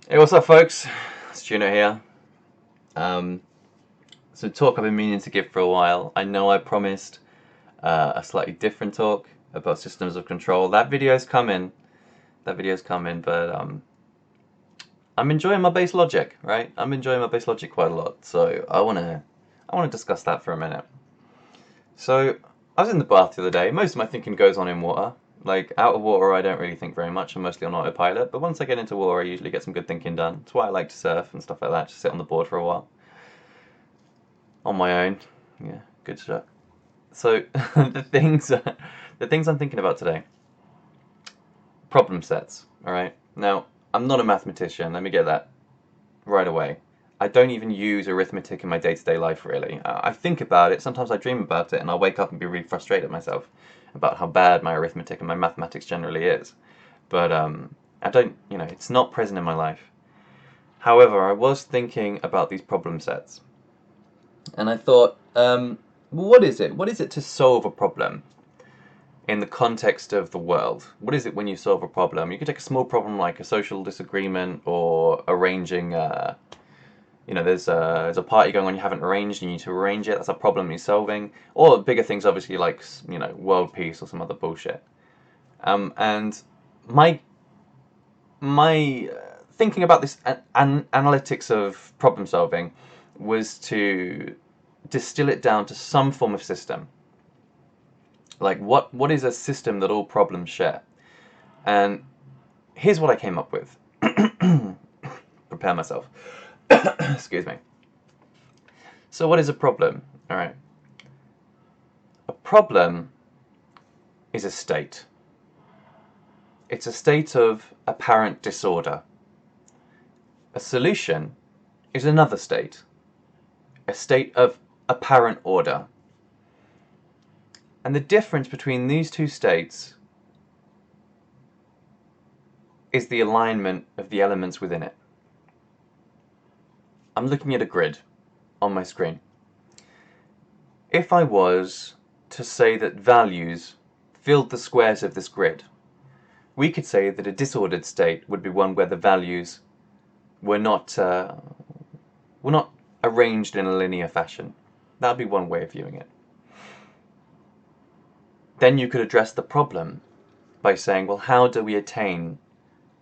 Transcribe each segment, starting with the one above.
Hey, what's up, folks? It's Juno here. Um, so, talk I've been meaning to give for a while. I know I promised a slightly different talk about systems of control. That video's coming. But I'm enjoying my base logic, right? I'm enjoying my base logic quite a lot. So, I wanna discuss that for a minute. So, I was in the bath the other day. Most of my thinking goes on in water. Like, out of water, I don't really think very much. I'm mostly on autopilot. But once I get into water, I usually get some good thinking done. That's why I like to surf and stuff like that. Just sit on the board for a while. On my own. Yeah, good stuff. So, the things I'm thinking about today. Problem sets, alright? Now, I'm not a mathematician. Let me get that right away. I don't even use arithmetic in my day-to-day life, really. I think about it, sometimes I dream about it, and I'll wake up and be really frustrated at myself about how bad my arithmetic and my mathematics generally is. But I don't, it's not present in my life. However, I was thinking about these problem sets, and I thought, what is it? What is it to solve a problem in the context of the world? What is it when you solve a problem? You could take a small problem like a social disagreement or arranging there's a party going on you haven't arranged, you need to arrange it. That's a problem you're solving. Or bigger things, obviously, like world peace or some other bullshit. And my my thinking about this analytics of problem solving was to distill it down to some form of system. Like what is a system that all problems share? And here's what I came up with. Prepare myself. Excuse me. So what is a problem? All right. A problem is a state. It's a state of apparent disorder. A solution is another state. A state of apparent order. And the difference between these two states is the alignment of the elements within it. I'm looking at a grid on my screen. If I was to say that values filled the squares of this grid, we could say that a disordered state would be one where the values were not arranged in a linear fashion. That would be one way of viewing it. Then you could address the problem by saying, well, how do we attain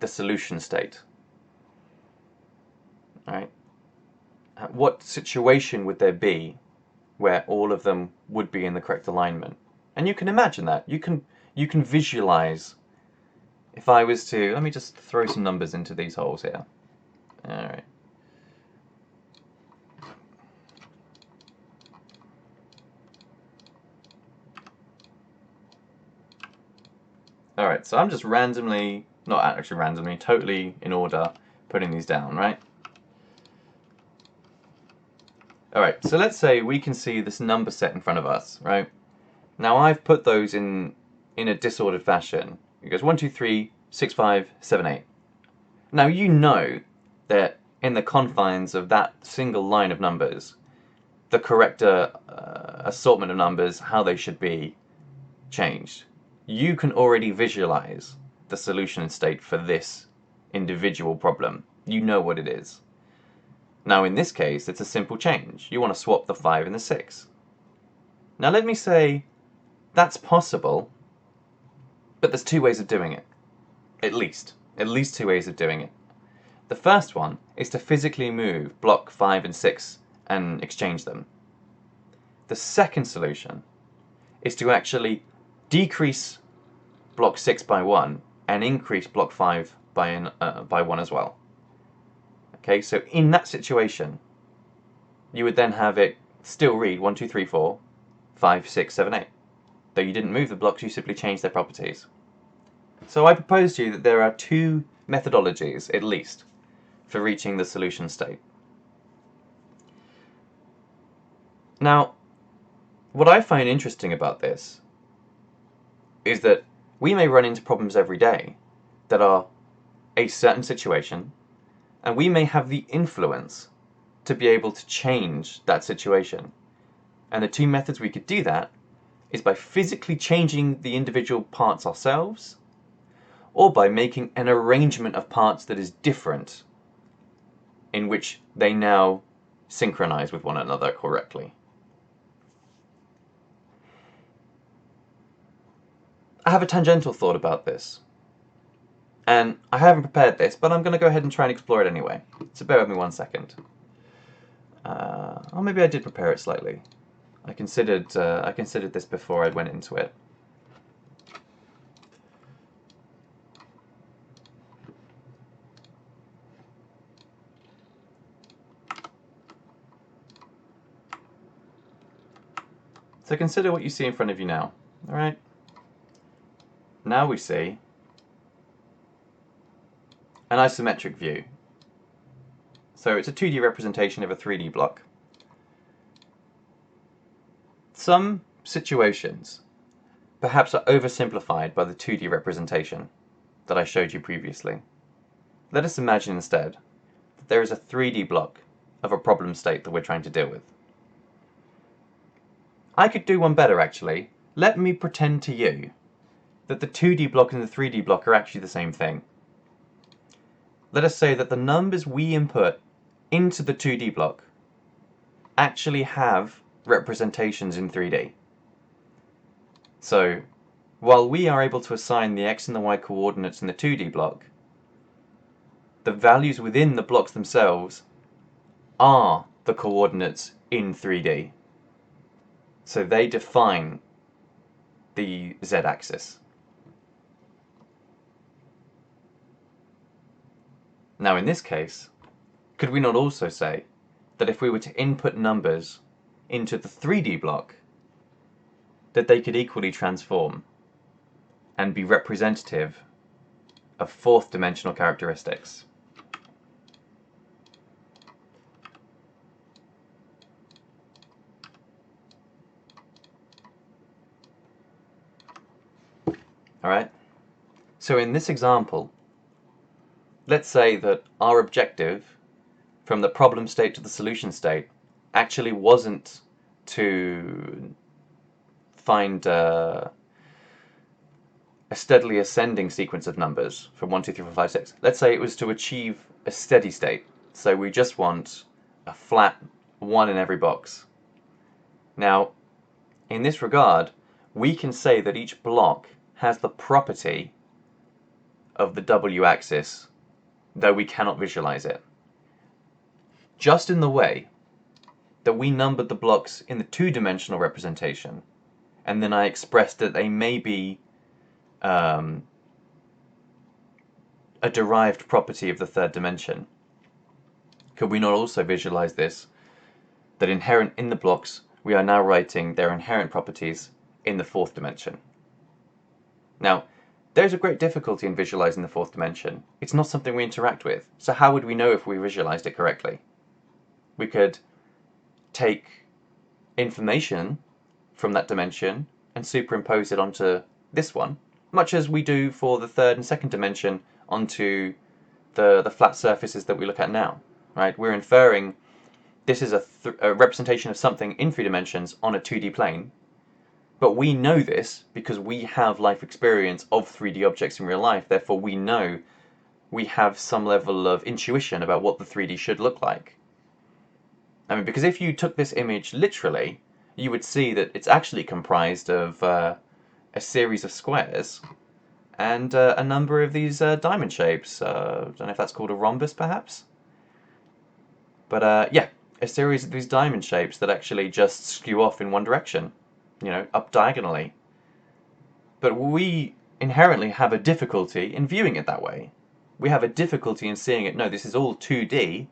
the solution state? All right? What situation would there be where all of them would be in the correct alignment? And you can imagine that. You can visualize. If I was to, let me just throw some numbers into these holes here. All right. All right, so I'm just randomly, not actually randomly, totally in order, putting these down, right? All right, so let's say we can see this number set in front of us, right? Now I've put those in a disordered fashion. It goes 1, 2, 3, 6, 5, 7, 8. Now you know that in the confines of that single line of numbers, the correct assortment of numbers, how they should be changed. You can already visualize the solution state for this individual problem. You know what it is. Now in this case, it's a simple change. You want to swap the 5 and the 6. Now let me say that's possible, but there's two ways of doing it. At least two ways of doing it. The first one is to physically move block 5 and 6 and exchange them. The second solution is to actually decrease block 6 by 1 and increase block 5 by 1 as well. Okay, so in that situation, you would then have it still read 1, 2, 3, 4, 5, 6, 7, 8. Though you didn't move the blocks, you simply changed their properties. So I propose to you that there are two methodologies, at least, for reaching the solution state. Now, what I find interesting about this is that we may run into problems every day that are a certain situation, and we may have the influence to be able to change that situation. And the two methods we could do that is by physically changing the individual parts ourselves, or by making an arrangement of parts that is different in which they now synchronize with one another correctly. I have a tangential thought about this, and I haven't prepared this, but I'm going to go ahead and try and explore it anyway. So bear with me 1 second. Or maybe I did prepare it slightly. I considered this before I went into it. So consider what you see in front of you now. All right. Now we see an isometric view. So it's a 2D representation of a 3D block. Some situations perhaps are oversimplified by the 2D representation that I showed you previously. Let us imagine instead that there is a 3D block of a problem state that we're trying to deal with. I could do one better actually. Let me pretend to you that the 2D block and the 3D block are actually the same thing. Let us say that the numbers we input into the 2D block actually have representations in 3D. So, while we are able to assign the x and the y coordinates in the 2D block, the values within the blocks themselves are the coordinates in 3D. So they define the z-axis. Now in this case, could we not also say that if we were to input numbers into the 3D block, that they could equally transform and be representative of fourth dimensional characteristics? Alright, so in this example, let's say that our objective from the problem state to the solution state actually wasn't to find a steadily ascending sequence of numbers from 1, 2, 3, 4, 5, 6. Let's say it was to achieve a steady state. So we just want a flat 1 in every box. Now, in this regard, we can say that each block has the property of the w-axis, though we cannot visualize it. Just in the way that we numbered the blocks in the two-dimensional representation, and then I expressed that they may be a derived property of the third dimension. Could we not also visualize this, that inherent in the blocks, we are now writing their inherent properties in the fourth dimension? Now, there's a great difficulty in visualizing the fourth dimension. It's not something we interact with, so how would we know if we visualized it correctly? We could take information from that dimension and superimpose it onto this one, much as we do for the third and second dimension onto the flat surfaces that we look at now. Right? We're inferring this is a representation of something in 3 dimensions on a 2D plane, but we know this because we have life experience of 3D objects in real life, therefore we know we have some level of intuition about what the 3D should look like. I mean, because if you took this image literally, you would see that it's actually comprised of a series of squares and a number of these diamond shapes. I don't know if that's called a rhombus, perhaps? But yeah, a series of these diamond shapes that actually just skew off in one direction, you know, up diagonally. But we inherently have a difficulty in viewing it that way. We have a difficulty in seeing it, no, this is all 2D,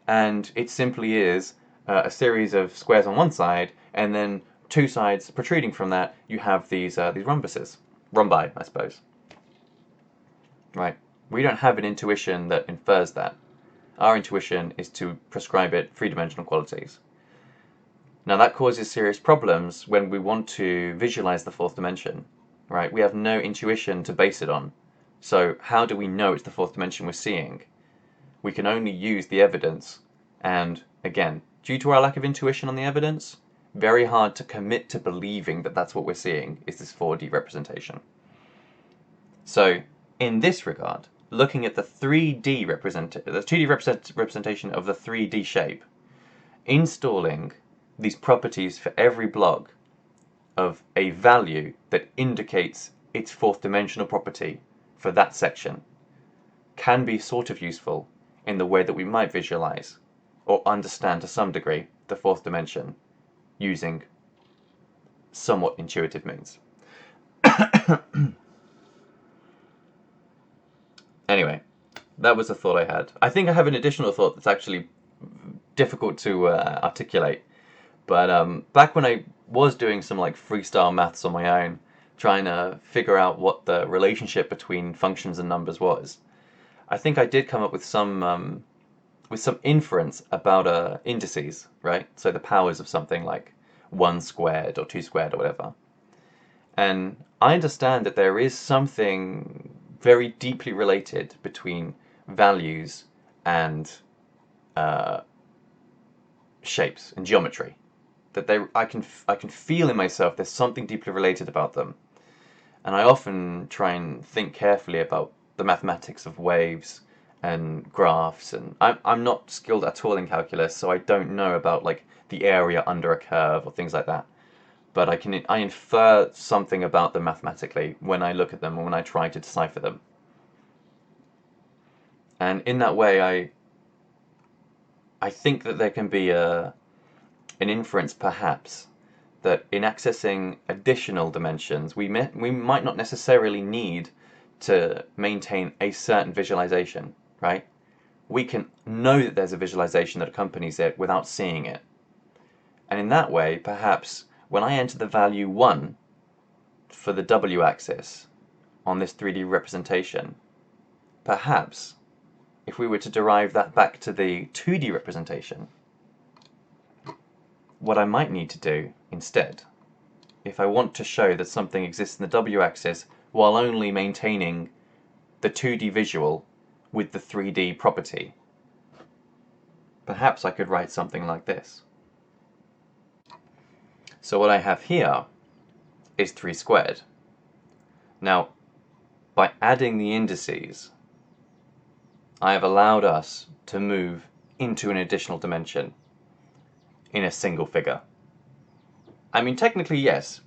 and it simply is a series of squares on one side, and then two sides protruding from that, you have these rhombuses. Rhombi, I suppose. Right. We don't have an intuition that infers that. Our intuition is to prescribe it three-dimensional qualities. Now that causes serious problems when we want to visualize the fourth dimension. Right? We have no intuition to base it on. So how do we know it's the fourth dimension we're seeing? We can only use the evidence, and again, due to our lack of intuition on the evidence, very hard to commit to believing that that's what we're seeing is this 4D representation. So in this regard, looking at the 2D representation of the 3D shape, installing these properties for every block of a value that indicates its fourth dimensional property for that section can be sort of useful in the way that we might visualize or understand to some degree the fourth dimension using somewhat intuitive means. Anyway, that was a thought I had. I think I have an additional thought that's actually difficult to articulate. But back when I was doing some like freestyle maths on my own, trying to figure out what the relationship between functions and numbers was, I think I did come up with some inference about indices, right? So the powers of something like 1 squared or 2 squared or whatever. And I understand that there is something very deeply related between values and shapes and geometry. That I can feel in myself there's something deeply related about them. And I often try and think carefully about the mathematics of waves and graphs, and I'm not skilled at all in calculus, so I don't know about like the area under a curve or things like that. But I infer something about them mathematically when I look at them or when I try to decipher them. And in that way, I think that there can be an inference perhaps that in accessing additional dimensions, we might not necessarily need to maintain a certain visualization, right? We can know that there's a visualization that accompanies it without seeing it. And in that way, perhaps, when I enter the value 1 for the w-axis on this 3D representation, perhaps, if we were to derive that back to the 2D representation, what I might need to do instead, if I want to show that something exists in the w-axis while only maintaining the 2D visual with the 3D property, perhaps I could write something like this. So what I have here is 3 squared. Now, by adding the indices, I have allowed us to move into an additional dimension in a single figure. I mean, technically, yes.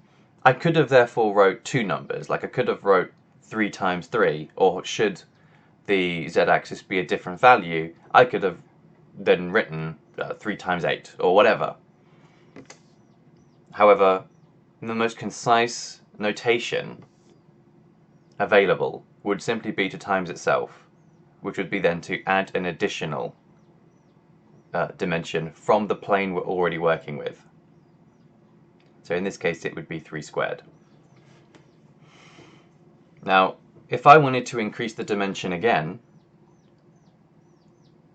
I could have therefore wrote two numbers, like I could have wrote 3 times 3, or should the z-axis be a different value, I could have then written 3 times 8, or whatever. However, the most concise notation available would simply be to times itself, which would be then to add an additional dimension from the plane we're already working with. So in this case it would be 3 squared. Now, if I wanted to increase the dimension again,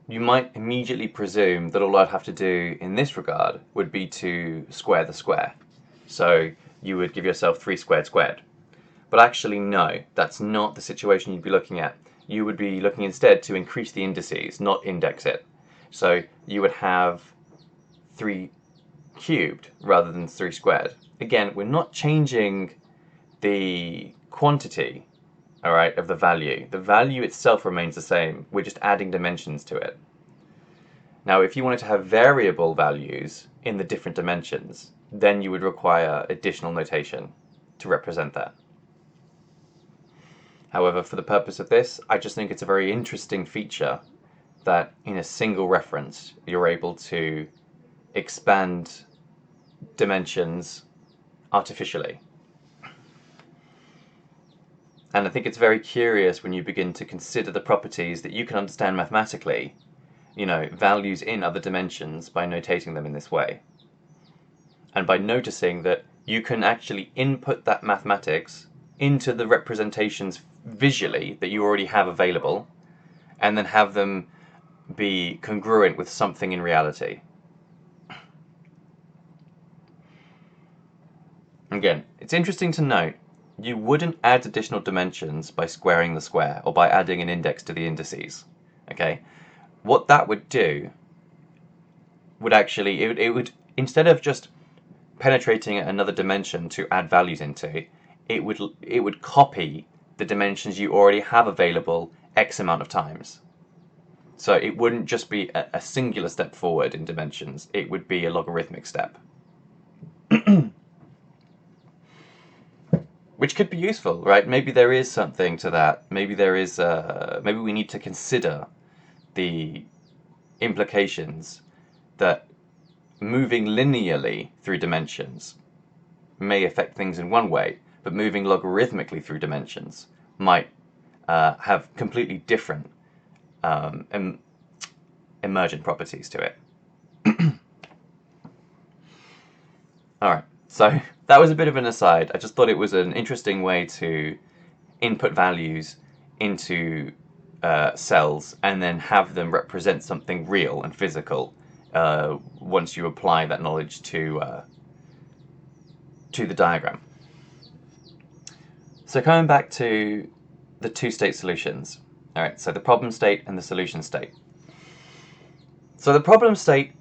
you might immediately presume that all I'd have to do in this regard would be to square the square. So you would give yourself 3 squared squared. But actually no, that's not the situation you'd be looking at. You would be looking instead to increase the indices, not index it. So you would have 3 cubed rather than 3 squared. Again, we're not changing the quantity, all right, of the value. The value itself remains the same. We're just adding dimensions to it. Now, if you wanted to have variable values in the different dimensions, then you would require additional notation to represent that. However, for the purpose of this, I just think it's a very interesting feature that in a single reference, you're able to expand dimensions artificially. And I think it's very curious when you begin to consider the properties that you can understand mathematically, you know, values in other dimensions by notating them in this way. And by noticing that you can actually input that mathematics into the representations visually that you already have available, and then have them be congruent with something in reality. Again, it's interesting to note, you wouldn't add additional dimensions by squaring the square or by adding an index to the indices. Okay, what that would do would actually, it would, instead of just penetrating another dimension to add values into, it would copy the dimensions you already have available X amount of times. So it wouldn't just be a singular step forward in dimensions, it would be a logarithmic step. Which could be useful, right? Maybe there is something to that. Maybe there is. Maybe we need to consider the implications that moving linearly through dimensions may affect things in one way, but moving logarithmically through dimensions might have completely different emergent properties to it. All right, so that was a bit of an aside. I just thought it was an interesting way to input values into cells and then have them represent something real and physical once you apply that knowledge to the diagram. So coming back to the two-state solutions. All right, so the problem state and the solution state. So the problem state,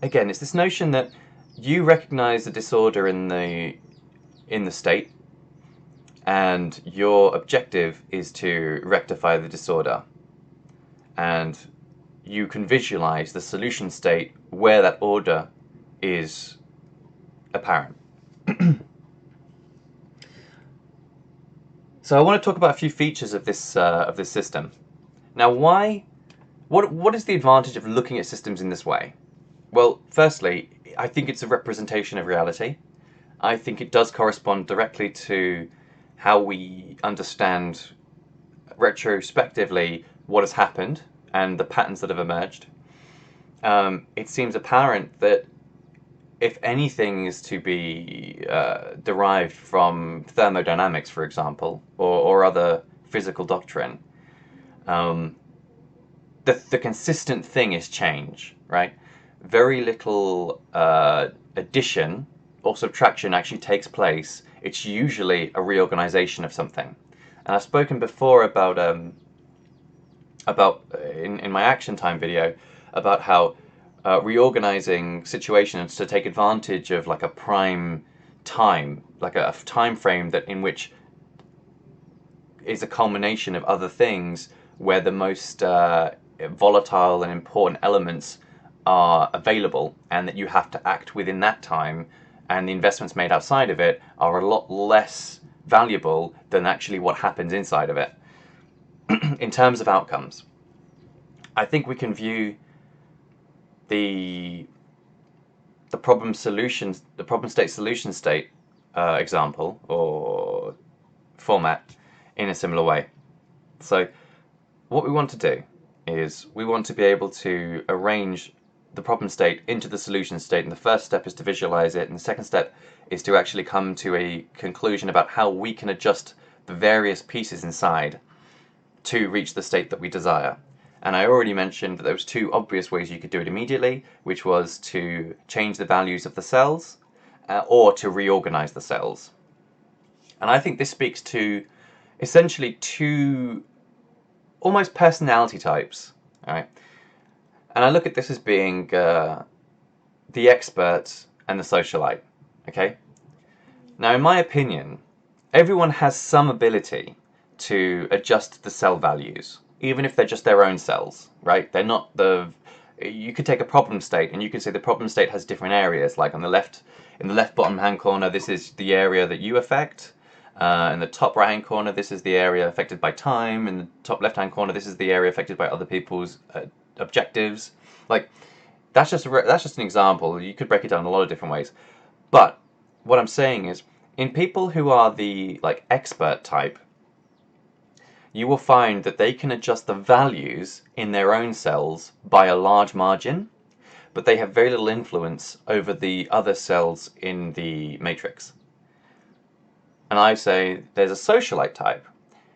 again, it's this notion that you recognize the disorder in the state, and your objective is to rectify the disorder. And you can visualize the solution state where that order is apparent. So I want to talk about a few features of this system. Now, what is the advantage of looking at systems in this way? Well, firstly, I think it's a representation of reality. I think it does correspond directly to how we understand retrospectively what has happened and the patterns that have emerged. It seems apparent that if anything is to be derived from thermodynamics, for example, or other physical doctrine, the consistent thing is change, right? Very little addition or subtraction actually takes place. It's usually a reorganization of something. And I've spoken before about in my action time video about how reorganizing situations to take advantage of like a prime time, like a time frame that in which is a culmination of other things where the most volatile and important elements are available, and that you have to act within that time, and the investments made outside of it are a lot less valuable than actually what happens inside of it. In terms of outcomes, I think we can view the problem state solution state example or format in a similar way. So what we want to do is we want to be able to arrange the problem state into the solution state, and the first step is to visualize it, and the second step is to actually come to a conclusion about how we can adjust the various pieces inside to reach the state that we desire. And I already mentioned that there was two obvious ways you could do it immediately, which was to change the values of the cells or to reorganize the cells. And I think this speaks to essentially two almost personality types. All right. And I look at this as being the expert and the socialite. Okay. Now, in my opinion, everyone has some ability to adjust the cell values, even if they're just their own cells, right? They're not you could take a problem state and you could say the problem state has different areas, like on the left, in the left bottom hand corner, this is the area that you affect. In the top right hand corner, this is the area affected by time. In the top left hand corner, this is the area affected by other people's objectives. Like, that's just an example. You could break it down in a lot of different ways. But what I'm saying is, in people who are the like expert type, you will find that they can adjust the values in their own cells by a large margin, but they have very little influence over the other cells in the matrix. And I say there's a socialite type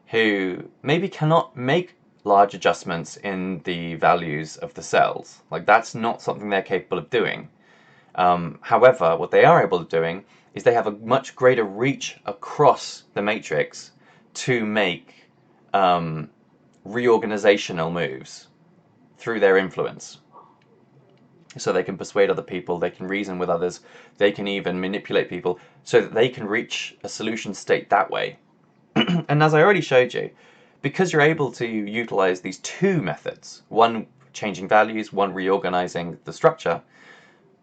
who maybe cannot make large adjustments in the values of the cells. Like, that's not something they're capable of doing. However, what they are able of doing is they have a much greater reach across the matrix to make reorganizational moves through their influence. So they can persuade other people, they can reason with others, they can even manipulate people so that they can reach a solution state that way. And as I already showed you, because you're able to utilize these two methods, one changing values, one reorganizing the structure,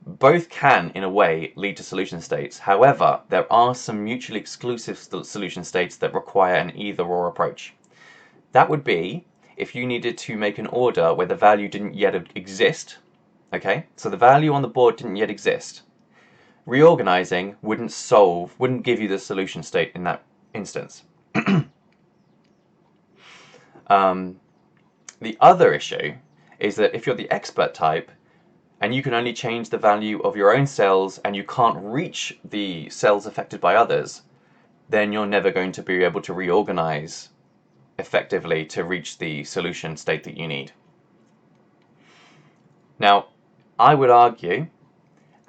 both can, in a way, lead to solution states. However, there are some mutually exclusive solution states that require an either-or approach. That would be if you needed to make an order where the value didn't yet exist. Okay, so the value on the board didn't yet exist. Reorganizing wouldn't give you the solution state in that instance. The other issue is that if you're the expert type and you can only change the value of your own cells and you can't reach the cells affected by others, then you're never going to be able to reorganize effectively to reach the solution state that you need. Now, I would argue,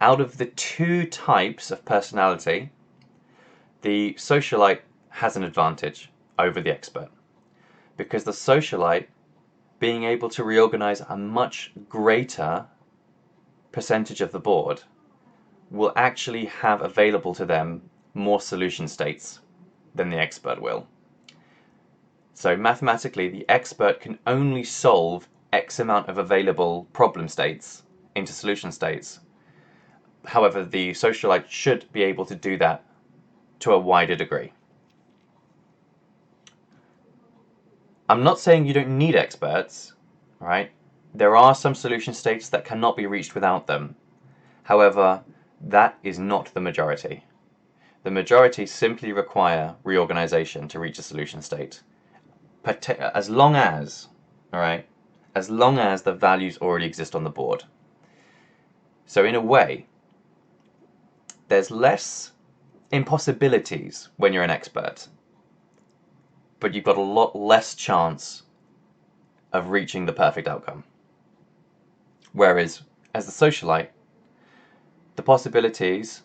out of the two types of personality, the socialite has an advantage over the expert, because the socialite, being able to reorganize a much greater percentage of the board, will actually have available to them more solution states than the expert will. So mathematically, the expert can only solve X amount of available problem states into solution states. However, the socialite should be able to do that to a wider degree. I'm not saying you don't need experts, right? There are some solution states that cannot be reached without them. However, that is not the majority. The majority simply require reorganization to reach a solution state. As long as, all right, as long as the values already exist on the board. So in a way, there's less impossibilities when you're an expert, but you've got a lot less chance of reaching the perfect outcome. Whereas, as the socialite, the possibilities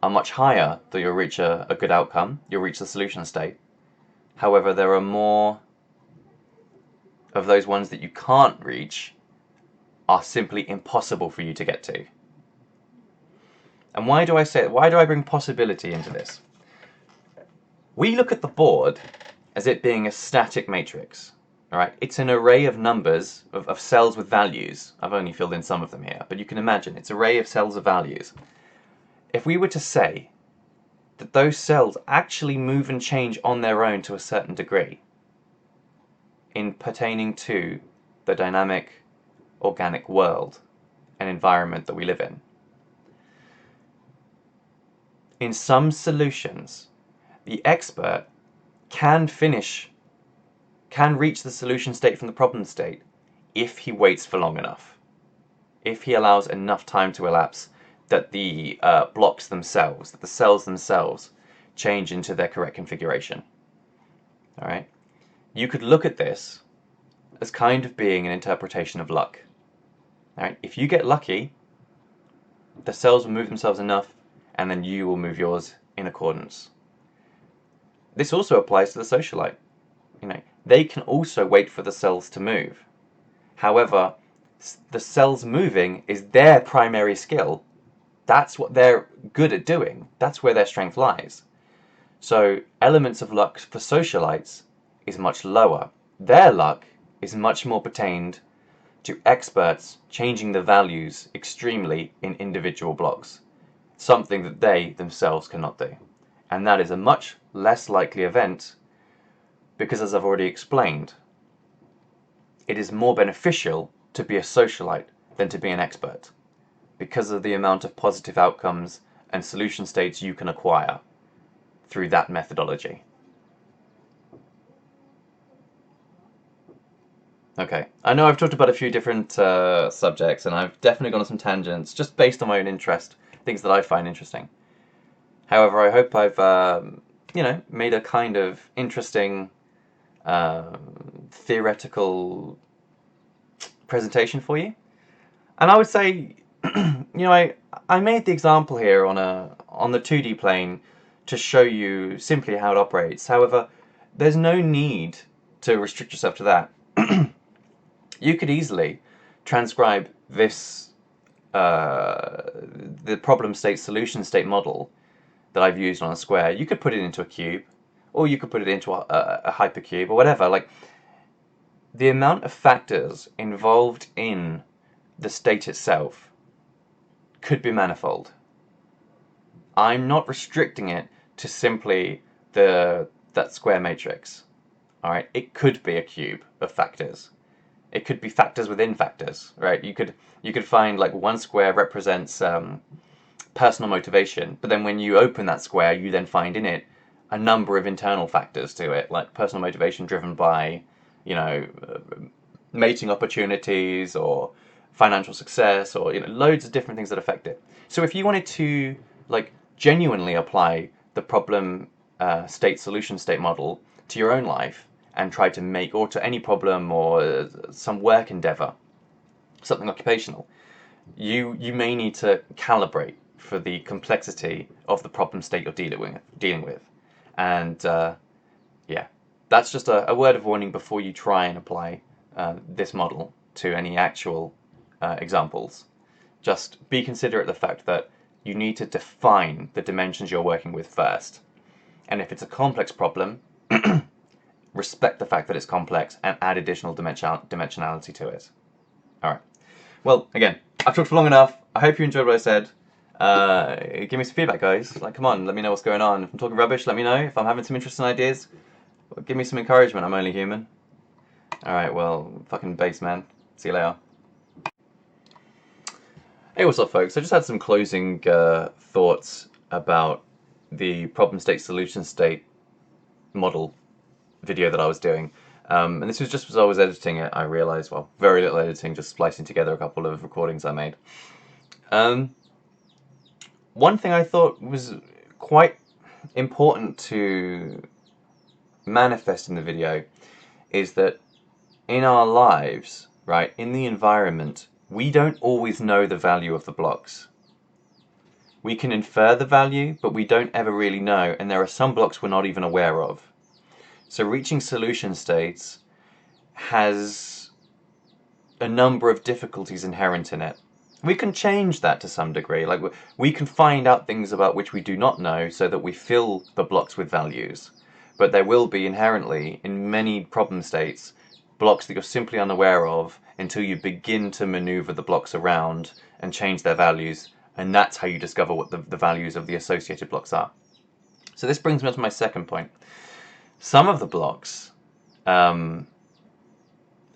are much higher that you'll reach a good outcome, you'll reach the solution state. However, there are more of those ones that you can't reach are simply impossible for you to get to. And why do I bring possibility into this? We look at the board as it being a static matrix. All right, it's an array of numbers, of cells with values. I've only filled in some of them here, but you can imagine it's an array of cells of values. If we were to say that those cells actually move and change on their own to a certain degree in pertaining to the dynamic organic world and environment that we live in some solutions, the expert can reach the solution state from the problem state if he waits for long enough. If he allows enough time to elapse that the blocks themselves, that the cells themselves change into their correct configuration. All right? You could look at this as kind of being an interpretation of luck. All right? If you get lucky, the cells will move themselves enough, and then you will move yours in accordance. This also applies to the socialite. They can also wait for the cells to move. However, the cells moving is their primary skill. That's what they're good at doing. That's where their strength lies. So elements of luck for socialites is much lower. Their luck is much more pertained to experts changing the values extremely in individual blocks, something that they themselves cannot do. And that is a much less likely event because, as I've already explained, it is more beneficial to be a socialite than to be an expert because of the amount of positive outcomes and solution states you can acquire through that methodology. Okay, I know I've talked about a few different subjects, and I've definitely gone on some tangents just based on my own interest, things that I find interesting. However, I hope I've made a kind of interesting theoretical presentation for you. And I would say, I made the example here on the 2D plane to show you simply how it operates. However, there's no need to restrict yourself to that. You could easily transcribe this the problem state solution state model that I've used on a square. You could put it into a cube, or you could put it into a hypercube or whatever. Like, the amount of factors involved in the state itself could be manifold. I'm not restricting it to simply that square matrix. All right, it could be a cube of factors. It could be factors within factors, right? You could find like one square represents personal motivation, but then when you open that square, you then find in it a number of internal factors to it, like personal motivation driven by, you know, mating opportunities or financial success, or loads of different things that affect it. So if you wanted to like genuinely apply the problem state solution state model to your own life and try to make, or to any problem or some work endeavor, something occupational, you may need to calibrate for the complexity of the problem state you're dealing with. And yeah, that's just a word of warning before you try and apply this model to any actual examples. Just be considerate of the fact that you need to define the dimensions you're working with first. And if it's a complex problem, respect the fact that it's complex and add additional dimensionality to it. All right. Well, again, I've talked for long enough. I hope you enjoyed what I said. Give me some feedback, guys. Like, come on, let me know what's going on. If I'm talking rubbish, let me know. If I'm having some interesting ideas, give me some encouragement. I'm only human. All right, well, fucking base, man. See you later. Hey, what's up, folks? I just had some closing thoughts about the problem state solution state model video that I was doing. And this was just as I was editing it, I realized, well, very little editing, just splicing together a couple of recordings I made. One thing I thought was quite important to manifest in the video is that in our lives, right, in the environment, we don't always know the value of the blocks. We can infer the value, but we don't ever really know, and there are some blocks we're not even aware of. So reaching solution states has a number of difficulties inherent in it. We can change that to some degree. Like, we can find out things about which we do not know so that we fill the blocks with values. But there will be inherently, in many problem states, blocks that you're simply unaware of until you begin to maneuver the blocks around and change their values. And that's how you discover what the values of the associated blocks are. So this brings me on to my second point. Some of the blocks, again,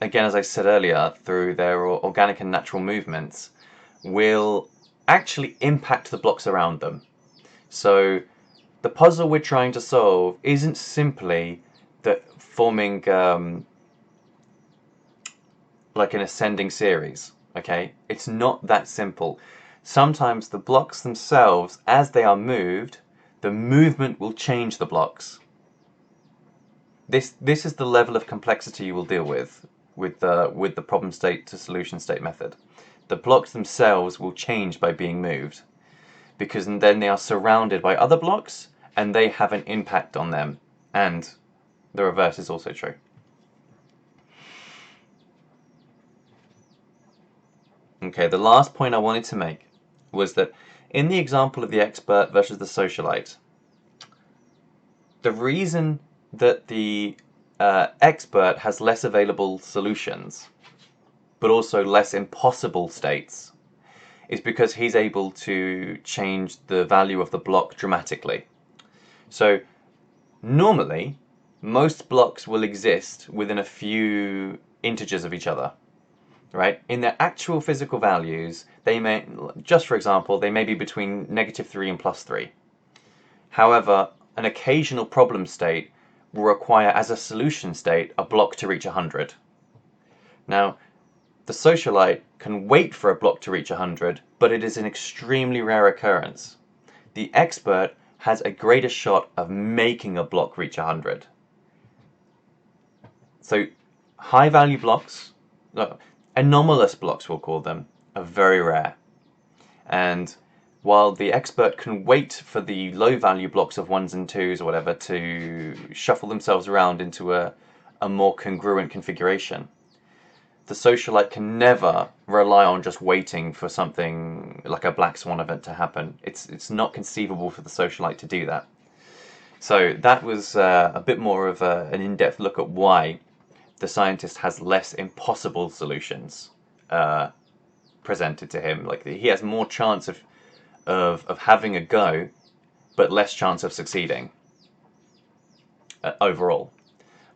as I said earlier, through their organic and natural movements, will actually impact the blocks around them. So the puzzle we're trying to solve isn't simply that forming like an ascending series, okay? It's not that simple. Sometimes the blocks themselves, as they are moved, the movement will change the blocks. This is the level of complexity you will deal with the problem state to solution state method. The blocks themselves will change by being moved, because then they are surrounded by other blocks and they have an impact on them, and the reverse is also true. Okay, the last point I wanted to make was that in the example of the expert versus the socialite, the reason that the expert has less available solutions, but also less impossible states, is because he's able to change the value of the block dramatically. So normally, most blocks will exist within a few integers of each other, right? In their actual physical values, they may, just for example, they may be between -3 and +3. However, an occasional problem state will require, as a solution state, a block to reach 100. Now, the socialite can wait for a block to reach 100, but it is an extremely rare occurrence. The expert has a greater shot of making a block reach 100. So, high value blocks, anomalous blocks we'll call them, are very rare. And while the expert can wait for the low value blocks of 1s and 2s or whatever to shuffle themselves around into a more congruent configuration, the socialite can never rely on just waiting for something like a black swan event to happen. It's not conceivable for the socialite to do that. So that was a bit more of an in-depth look at why the scientist has less impossible solutions presented to him. Like he has more chance of having a go, but less chance of succeeding overall.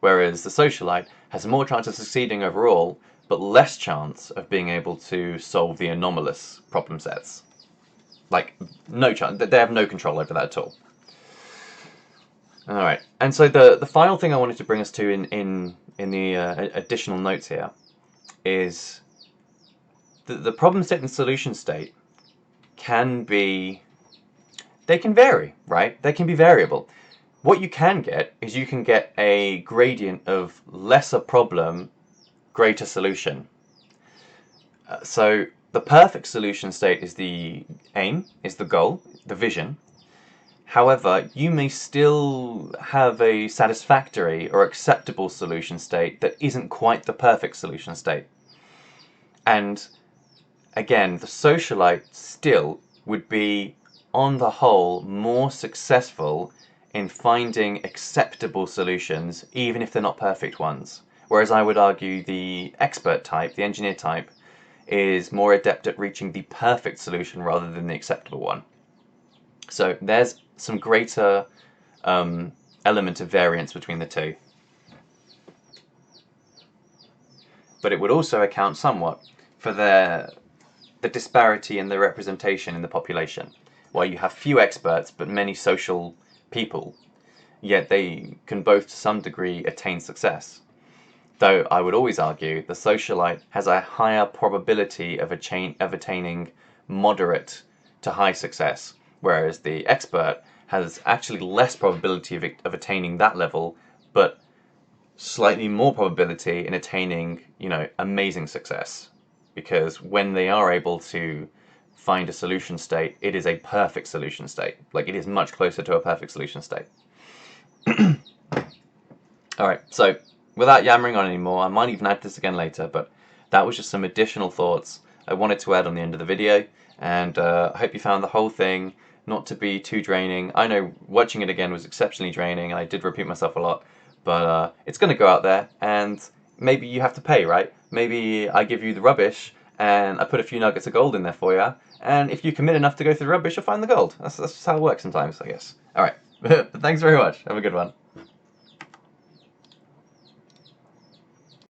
Whereas the socialite has more chance of succeeding overall, but less chance of being able to solve the anomalous problem sets. Like, no chance. They have no control over that at all. Alright, and so the final thing I wanted to bring us to in the additional notes here is the problem state and solution state can be, they can vary, right? They can be variable. What you can get is you can get a gradient of lesser problem, greater solution. So the perfect solution state is the aim, is the goal, the vision. However, you may still have a satisfactory or acceptable solution state that isn't quite the perfect solution state. And again, the socialite still would be, on the whole, more successful in finding acceptable solutions, even if they're not perfect ones. Whereas I would argue the expert type, the engineer type, is more adept at reaching the perfect solution rather than the acceptable one. So there's some greater element of variance between the two. But it would also account somewhat for the disparity in the representation in the population, while you have few experts but many social people, yet they can both to some degree attain success. Though I would always argue the socialite has a higher probability of attaining moderate to high success, whereas the expert has actually less probability of attaining that level, but slightly more probability in attaining, amazing success. Because when they are able to find a solution state, it is a perfect solution state. Like, it is much closer to a perfect solution state. Alright, so without yammering on anymore, I might even add this again later, but that was just some additional thoughts I wanted to add on the end of the video, and I hope you found the whole thing not to be too draining. I know watching it again was exceptionally draining, and I did repeat myself a lot, but it's going to go out there, and maybe you have to pay, right? Maybe I give you the rubbish, and I put a few nuggets of gold in there for you, and if you commit enough to go through the rubbish, you'll find the gold. That's just how it works sometimes, I guess. Alright, but thanks very much. Have a good one.